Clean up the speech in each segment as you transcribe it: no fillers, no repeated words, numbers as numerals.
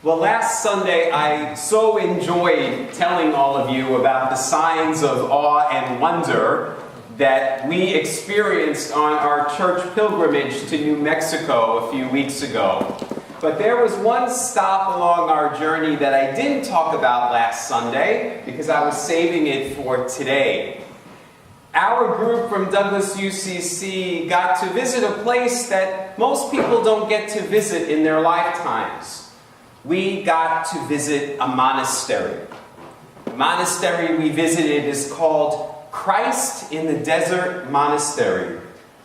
Well, last Sunday I so enjoyed telling all of you about the signs of awe and wonder that we experienced on our church pilgrimage to New Mexico a few weeks ago. But there was one stop along our journey that I didn't talk about last Sunday because I was saving it for today. Our group from Douglas UCC got to visit a place that most people don't get to visit in their lifetimes. We got to visit a monastery. The monastery we visited is called Christ in the Desert Monastery.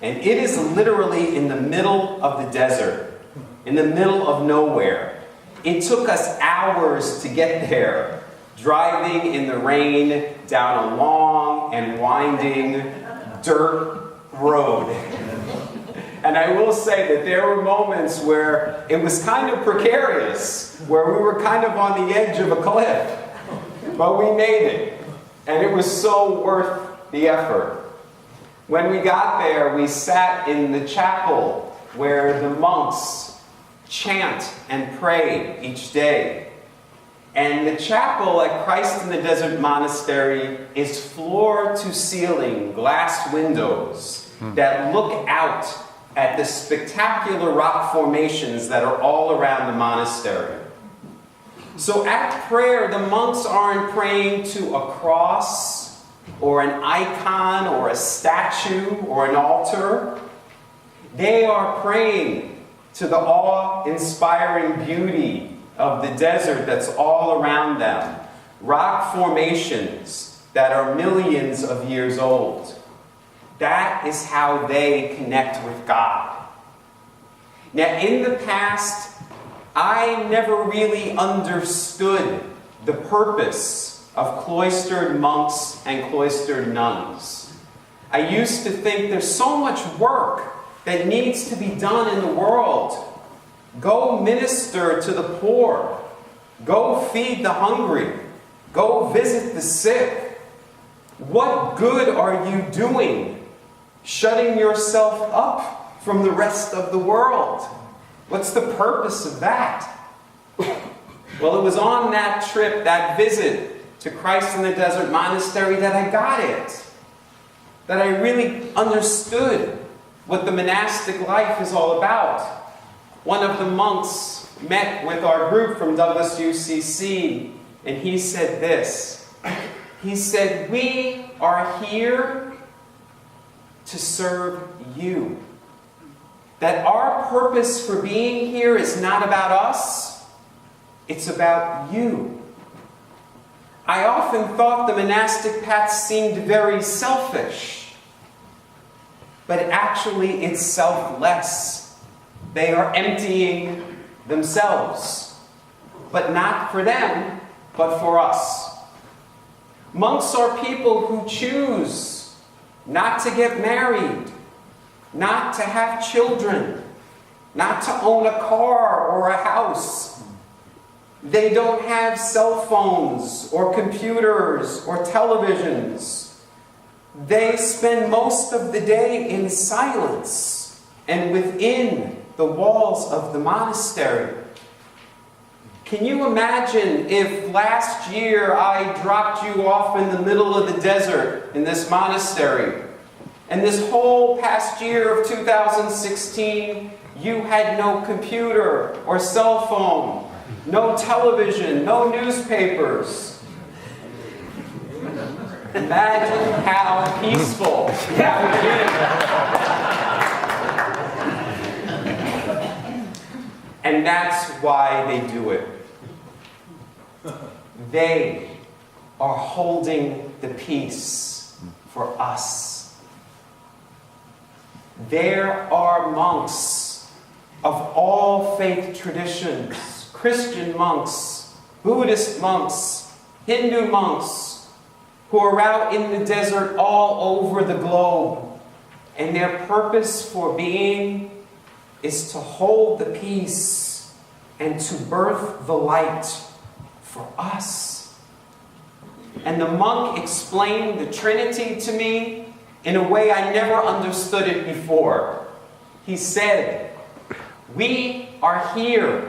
And it is literally in the middle of the desert, in the middle of nowhere. It took us hours to get there, driving in the rain down a long and winding dirt road. And I will say that there were moments where it was kind of precarious, where we were kind of on the edge of a cliff. But we made it, and it was so worth the effort. When we got there, we sat in the chapel where the monks chant and pray each day. And the chapel at Christ in the Desert Monastery is floor-to-ceiling glass windows that look out at the spectacular rock formations that are all around the monastery. So at prayer, the monks aren't praying to a cross or an icon or a statue or an altar. They are praying to the awe-inspiring beauty of the desert that's all around them. Rock formations that are millions of years old. That is how they connect with God. Now, in the past, I never really understood the purpose of cloistered monks and cloistered nuns. I used to think there's so much work that needs to be done in the world. Go minister to the poor. Go feed the hungry. Go visit the sick. What good are you doing shutting yourself up from the rest of the world? What's the purpose of that? Well, it was on that trip, that visit to Christ in the Desert Monastery, that I got it. That I really understood what the monastic life is all about. One of the monks met with our group from Douglas UCC, and he said this. He said, "We are here to serve you. That our purpose for being here is not about us, it's about you." I often thought the monastic path seemed very selfish, but actually it's selfless. They are emptying themselves, but not for them, but for us. Monks are people who choose not to get married, not to have children, not to own a car or a house. They don't have cell phones or computers or televisions. They spend most of the day in silence and within the walls of the monastery. Can you imagine if last year I dropped you off in the middle of the desert in this monastery, and this whole past year of 2016, you had no computer or cell phone, no television, no newspapers? Imagine how peaceful that would be. And that's why they do it. They are holding the peace for us. There are monks of all faith traditions, Christian monks, Buddhist monks, Hindu monks, who are out in the desert all over the globe. And their purpose for being is to hold the peace and to birth the light for us. And the monk explained the Trinity to me in a way I never understood it before. He said, "We are here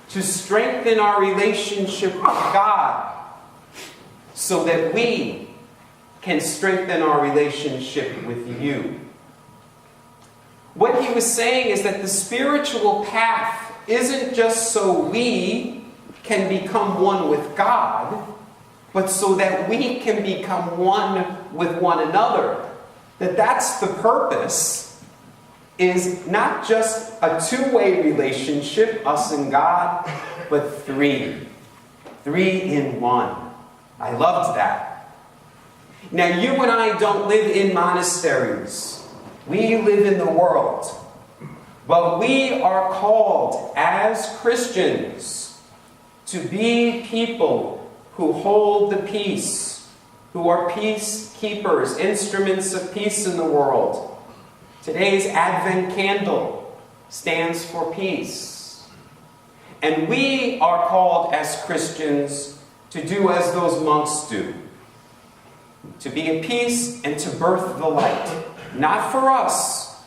to strengthen our relationship with God so that we can strengthen our relationship with you. What he was saying is that the spiritual path isn't just so we can become one with God, but so that we can become one with one another. That's the purpose, is not just a two-way relationship, us and God, but three. 3 in 1. I loved that. Now, you and I don't live in monasteries. We live in the world. But we are called as Christians to be people who hold the peace, who are peacekeepers, instruments of peace in the world. Today's Advent candle stands for peace. And we are called as Christians to do as those monks do. To be at peace and to birth the light. Not for us,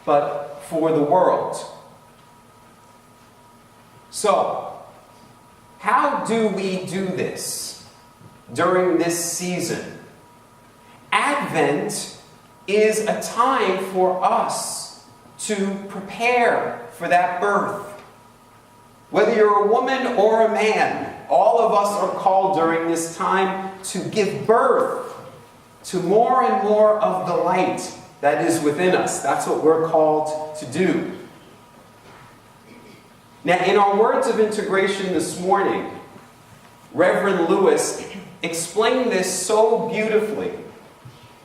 but for the world. So, how do we do this during this season? Advent is a time for us to prepare for that birth. Whether you're a woman or a man, all of us are called during this time to give birth to more and more of the light that is within us. That's what we're called to do. Now, in our words of integration this morning, Reverend Lewis explained this so beautifully.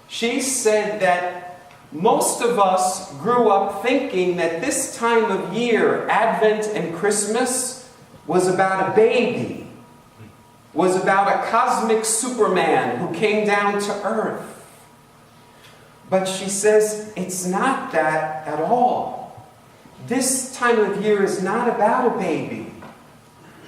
She said that most of us grew up thinking that this time of year, Advent and Christmas, was about a baby, was about a cosmic Superman who came down to earth. But she says it's not that at all. This time of year is not about a baby.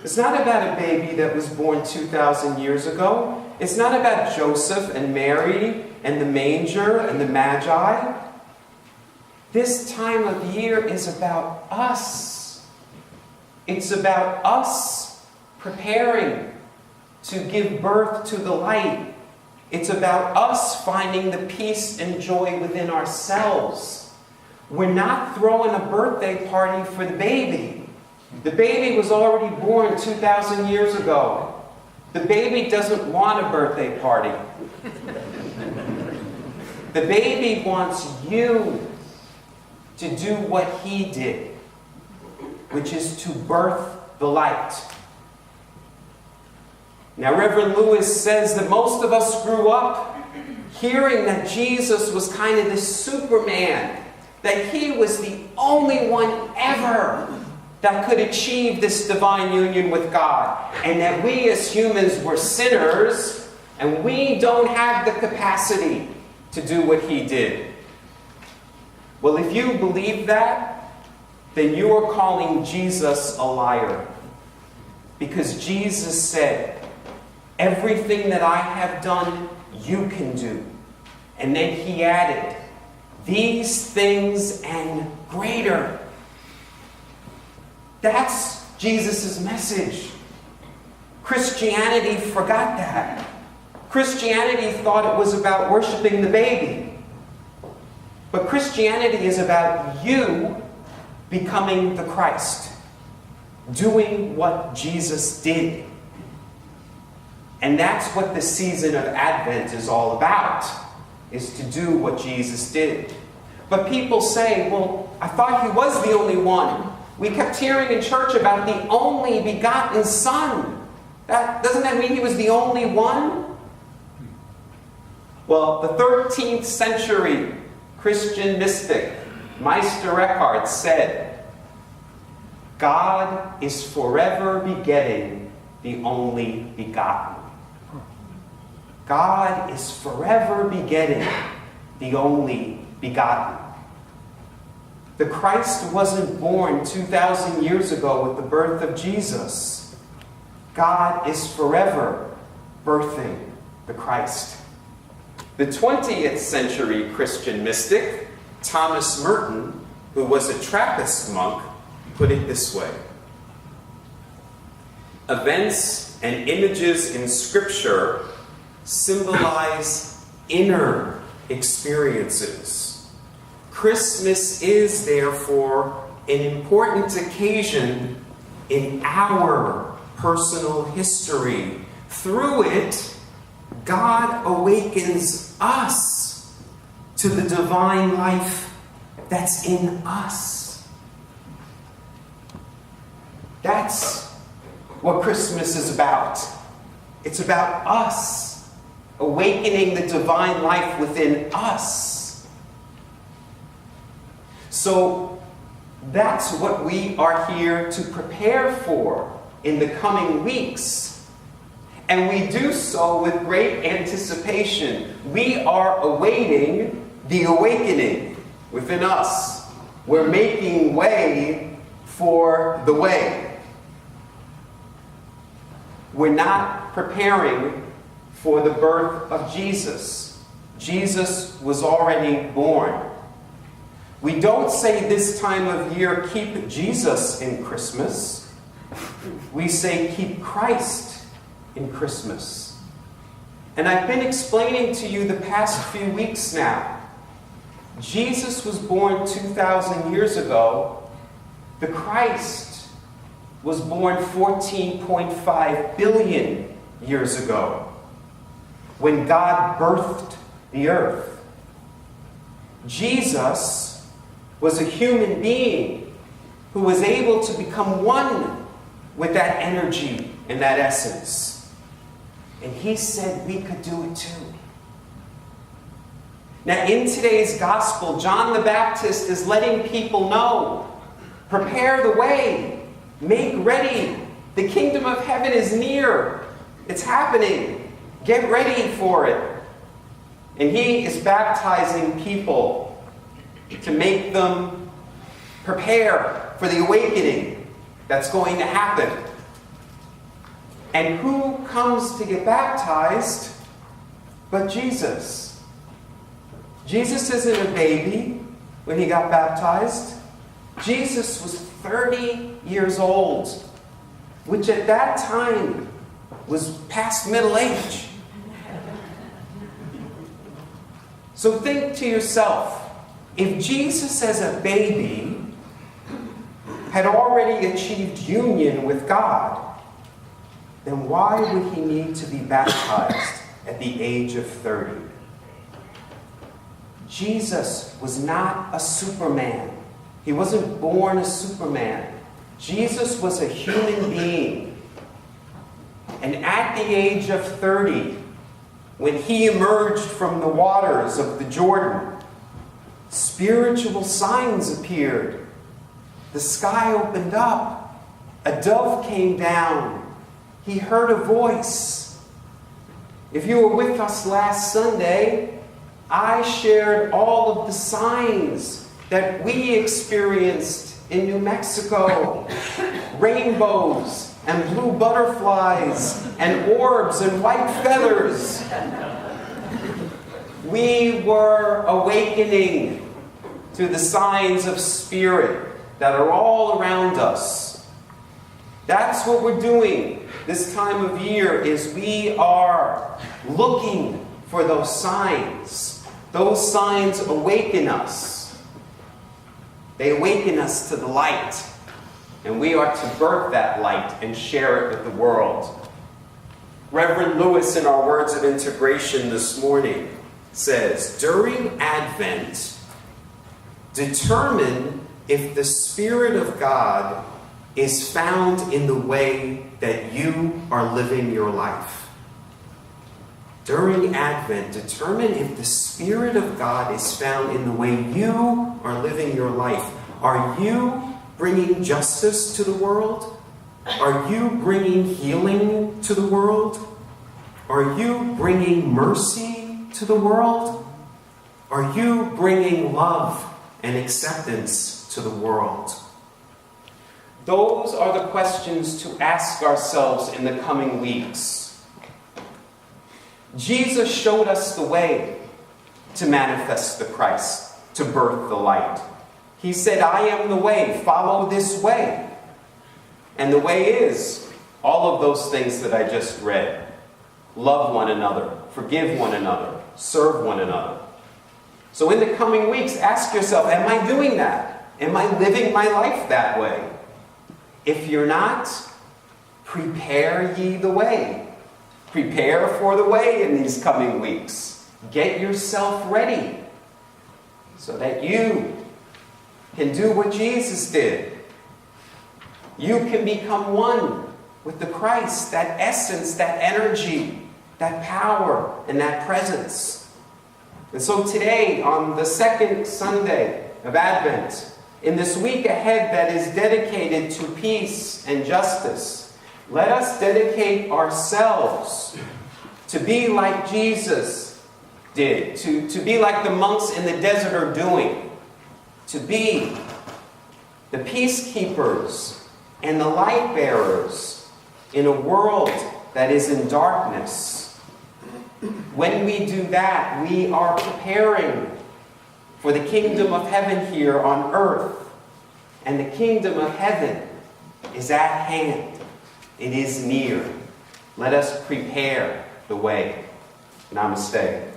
It's not about a baby that was born 2,000 years ago. It's not about Joseph and Mary and the manger and the Magi. This time of year is about us. It's about us preparing to give birth to the light. It's about us finding the peace and joy within ourselves. We're not throwing a birthday party for the baby. The baby was already born 2,000 years ago. The baby doesn't want a birthday party. The baby wants you to do what he did, which is to birth the light. Now, Reverend Lewis says that most of us grew up hearing that Jesus was kind of this Superman, that he was the only one ever that could achieve this divine union with God, and that we as humans were sinners, and we don't have the capacity to do what he did. Well, if you believe that, then you are calling Jesus a liar. Because Jesus said, everything that I have done, you can do. And then he added, these things and greater. That's Jesus' message. Christianity forgot that. Christianity thought it was about worshiping the baby. But Christianity is about you becoming the Christ. Doing what Jesus did. And that's what the season of Advent is all about, is to do what Jesus did. But people say, well, I thought he was the only one. We kept hearing in church about the only begotten Son. Doesn't that mean he was the only one? Well, the 13th century Christian mystic, Meister Eckhart, said, God is forever begetting the only begotten. God is forever begetting the only begotten. The Christ wasn't born 2,000 years ago with the birth of Jesus. God is forever birthing the Christ. The 20th century Christian mystic, Thomas Merton, who was a Trappist monk, put it this way. Events and images in Scripture symbolize inner experiences. Christmas is, therefore, an important occasion in our personal history. Through it, God awakens us to the divine life that's in us. That's what Christmas is about. It's about us, awakening the divine life within us. So that's what we are here to prepare for in the coming weeks. And we do so with great anticipation. We are awaiting the awakening within us. We're making way for the way. We're not preparing for the birth of Jesus. Jesus was already born. We don't say this time of year, keep Jesus in Christmas. We say, keep Christ in Christmas. And I've been explaining to you the past few weeks now. Jesus was born 2,000 years ago. The Christ was born 14.5 billion years ago, when God birthed the earth. Jesus was a human being who was able to become one with that energy and that essence. And he said we could do it too. Now, in today's gospel, John the Baptist is letting people know, prepare the way, make ready. The kingdom of heaven is near. It's happening. Get ready for it. And he is baptizing people to make them prepare for the awakening that's going to happen. And who comes to get baptized but Jesus? Jesus isn't a baby when he got baptized. Jesus was 30 years old, which at that time was past middle age. So think to yourself, if Jesus as a baby had already achieved union with God, then why would he need to be baptized at the age of 30? Jesus was not a Superman. He wasn't born a Superman. Jesus was a human being. And at the age of 30, when he emerged from the waters of the Jordan, spiritual signs appeared. The sky opened up. A dove came down. He heard a voice. If you were with us last Sunday, I shared all of the signs that we experienced in New Mexico. Rainbows and blue butterflies and orbs and white feathers. We were awakening to the signs of spirit that are all around us. That's what we're doing this time of year, is we are looking for those signs. Those signs awaken us. They awaken us to the light. And we are to birth that light and share it with the world. Reverend Lewis, in our words of integration this morning, says, during Advent, determine if the Spirit of God is found in the way that you are living your life. During Advent, determine if the Spirit of God is found in the way you are living your life. Are you bringing justice to the world? Are you bringing healing to the world? Are you bringing mercy to the world? Are you bringing love and acceptance to the world? Those are the questions to ask ourselves in the coming weeks. Jesus showed us the way to manifest the Christ, to birth the light. He said, I am the way, follow this way. And the way is All of those things that I just read. Love one another, forgive one another, serve one another. So in the coming weeks, ask yourself, am I doing that? Am I living my life that way? If you're not, prepare ye the way. Prepare for the way in these coming weeks. Get yourself ready so that you can do what Jesus did. You can become one with the Christ, that essence, that energy, that power, and that presence. And so today, on the second Sunday of Advent, in this week ahead that is dedicated to peace and justice, let us dedicate ourselves to be like Jesus did, to be like the monks in the desert are doing, to be the peacekeepers and the light bearers in a world that is in darkness. When we do that, we are preparing for the kingdom of heaven here on earth. And the kingdom of heaven is at hand. It is near. Let us prepare the way. Namaste.